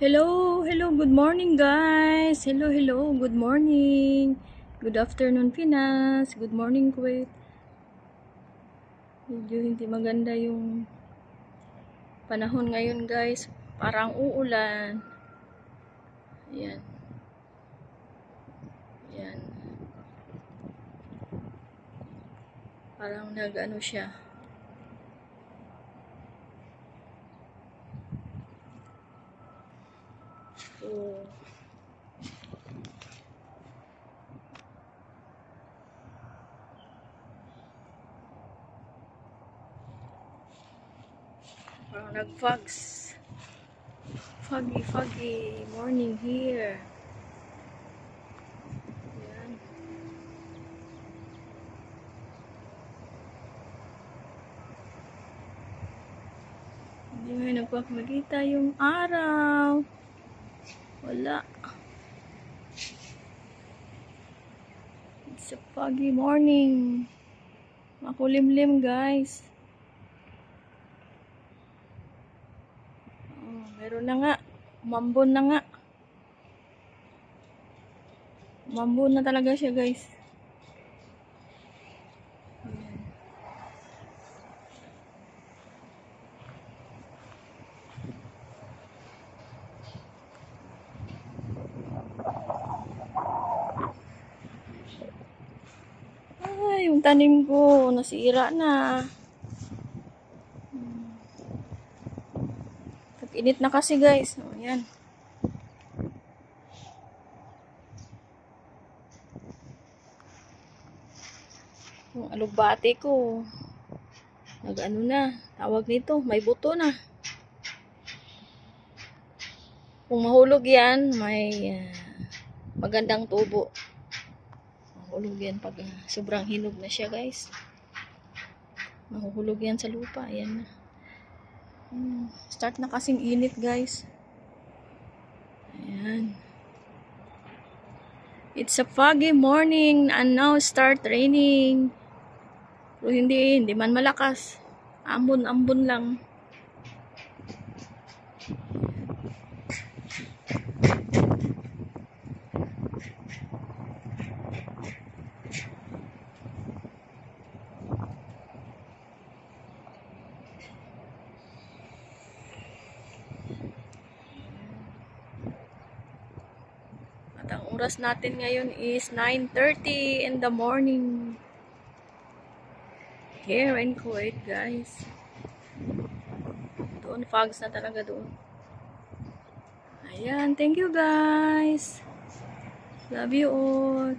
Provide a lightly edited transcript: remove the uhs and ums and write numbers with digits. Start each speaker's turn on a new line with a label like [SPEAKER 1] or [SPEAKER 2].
[SPEAKER 1] Hello, good morning guys. Hello, good morning. Good afternoon Pinas. Good morning Kuwait. Medyo hindi maganda yung panahon ngayon guys. Parang uulan. Ayan. Ayan. Parang nag-ano siya. So, parang nag-fogs. Foggy morning here. Ayan. Hindi ngayon nagpapakita yung araw. Wala. It's a foggy morning. Makulimlim guys. Oh, meron na nga. Umambon na nga. Umambon na talaga siya guys. Ay, yung tanim ko nasira na. Tag-init na kasi guys. Oh, yan. Yung alugbate ko nag-ano na, tawag nito, may buto na. Kung mahulog yan, may magandang tubo. Mahulog yan pag sobrang hinog na siya guys. Mahuhulog yan sa lupa. Ayan na. Start na kasing init guys. Ayan. It's a foggy morning and now start raining. Pero hindi man malakas. Ambon-ambon lang. At ang oras natin ngayon is 9:30 in the morning. Here in Kuwait, guys. Doon, fogs na talaga doon. Ayan, thank you guys. Love you all.